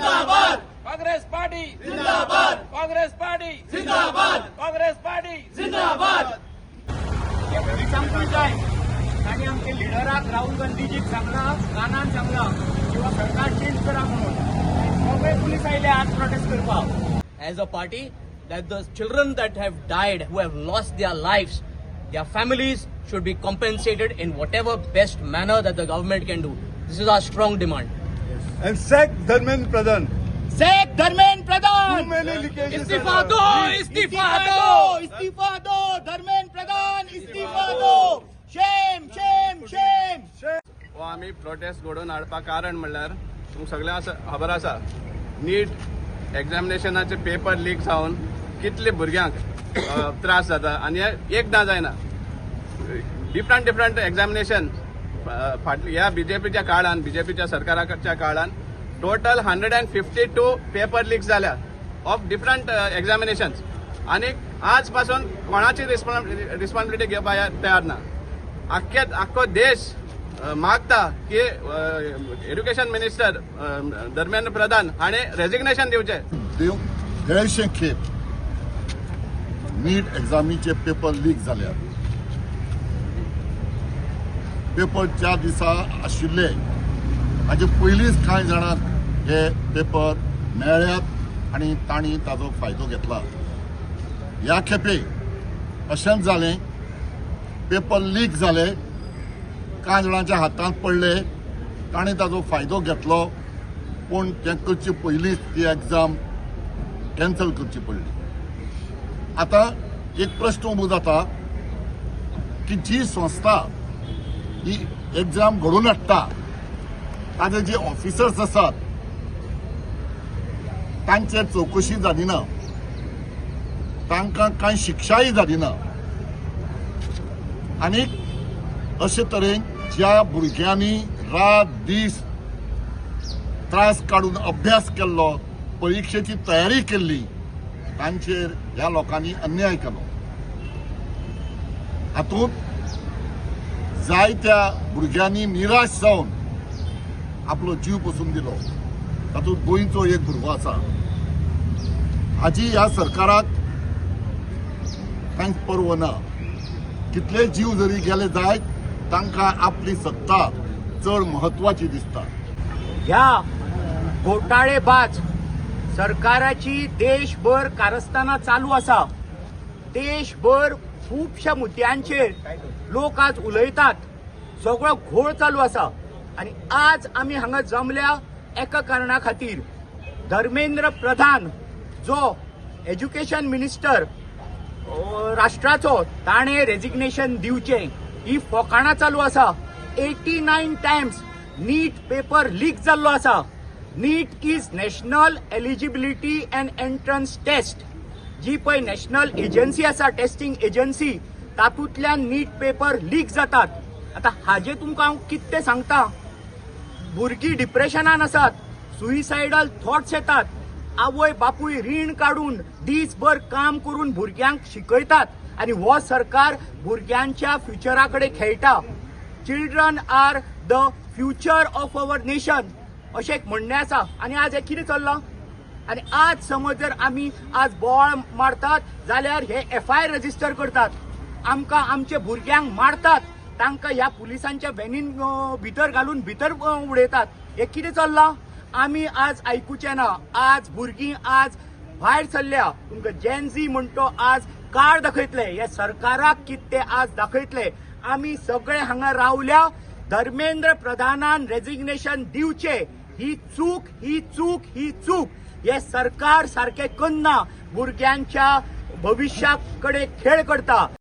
जिंदाबाद काँग्रेस पार्टी जिंदाबाद काँग्रेस पार्टी जिंदाबाद काँग्रेस पार्टी जिंदाबाद सांगून जाय आणि आमचे लिडराक राहुल गांधीजीक सांगला कानान सांगला किंवा सरकार चेंज करा म्हणून सगळे पुलीस आयले आज प्रोटेस्ट करपाक. As a party, that the children that have died, who have lost their lives, their families should be compensated in whatever best manner that the government can do. This is our strong demand. And sack Dharmendra Pradhan. Shaikh Dharmendra Too Pradhan many leakages. इस्तीफा दो, इस्तीफा दो. इस्तीफा दो धर्मेंद्र प्रधान इस्तीफा दो. शेम शेम शेम. हो आमी prostate घडोवन हाडपाक कारण म्हणल्यार तुमकां सगळ्यांक खबर आसा नीट एग्जामिनेशनाचे पेपर लीक जावन कितले भुरग्यांक त्रास जाता आनी एकदां जायना. डिफरंट एग्जामिनेशन ह्या बीजेपीच्या काळान बीजेपीच्या सरकाराच्या काळान टोटल 152 पेपर लीक जाल्या ऑफ डिफरंट एग्जामिनेशन्स आनी आज पासून कोणाची रिस्पॉन्सिबिलिटी घेवपाक तयार ना. आख्खो देश मागता की एड्युकेशन मिनिस्टर धर्मेंद्र प्रधान हाणें रेजिग्नेशन दिवचें. देडशे खेप नीट एक्झामीचे पेपर लीक जाल्यात. पेपर ज्या दिसा आशिल्ले हाचे पयलींच कांय जाणांक हे पेपर मेळ्ळ्यात आनी तांणी ताजो फायदो घेतला. ह्या खेपे अशेंच जालें, पेपर लीक जाले, कांय जाणांच्या हातांत पडले, तांणी ताजो फायदो घेतलो, पूण ते करचे पयलींच ती एग्जाम कॅन्सल करची पडली. आतां एक प्रश्न उबो जाता की जी संस्था ही एग्जाम घडोवन हाडटा ताजे जे ऑफिसर्स आसात तांचेर चवकशी जाली ना, तांकां कांय शिक्षाय जाली ना. आनीक अशे तरेन ज्या भुरग्यांनी रात दीस त्रास काडून अभ्यास केल्लो, परीक्षेची तयारी केल्ली, तांचेर ह्या लोकांनी अन्याय केलो. हातूंत जायत्या भुरग्यांनी निराश जावन आपलो जीव पसून दिलो. तातूंत गोंयचो एक भुरगो आसा. हाजी ह्या सरकाराक कांयच पर्व ना. कितले जीव जरी गेले जायत, तांकां आपली सत्ता चड म्हत्वाची दिसता. ह्या घोटाळेबाज सरकाराची देशभर कारस्थाना चालू आसा. देशभर खुबश्या मुद्द्यांचेर लोक आज उलयतात. सगळो घोळ चालू आसा आणि आज आमी हांगा जमल्या एका कारणा खातीर. धर्मेंद्र प्रधान जो एज्युकेशन मिनिस्टर राष्ट्राचो, ताणें रेजिग्नेशन दिवचें ही फकाणां चालू आसा. 89 टायम्स नीट पेपर लीक जाल्लो आसा. NEET is national eligibility and entrance test, जी पळय नॅशनल एजन्सी आसा, टेस्टिंग एजन्सी, तातूंतल्यान नीट पेपर लीक जातात. आतां हाजे तुमकां हांव कितें सांगता. भुरगीं डिप्रेशनान आसात, सुइसायडल थॉट्स येतात. आवय बापूय रीण काडून दीसभर काम करून भुरग्यांक शिकयतात आनी हो सरकार भुरग्यांच्या फ्युचरा कडेन खेळटा. Children are the future of our nation अशें एक म्हणणें आसा. आनी आज हें कितें चल्लां. आनी आज समज जर आमी आज बोवाळ मारतात जाल्यार हे FIR रजिस्टर करतात. आमकां आमचे भुरग्यांक मारतात, तांकां ह्या पुलिसांच्या व्हॅनीन भितर घालून भितर उडयतात. हें कितें चल्लां. आमी आज आयकुचें ना. आज भुरगीं आज भायर सरल्या. तुमकां जेनझी म्हणटो आज कार्ड दाखयतले. हे सरकाराक कितें ते आज दाखयतले. आमी सगळे हांगा रावल्या. धर्मेंद्र प्रधानान रेजिग्नेशन दिवचें. ही चूक, ही चूक, ही चूक. हे सरकार सारकें करना. भुरग्यांच्या भविष्या कडेन खेळ करता.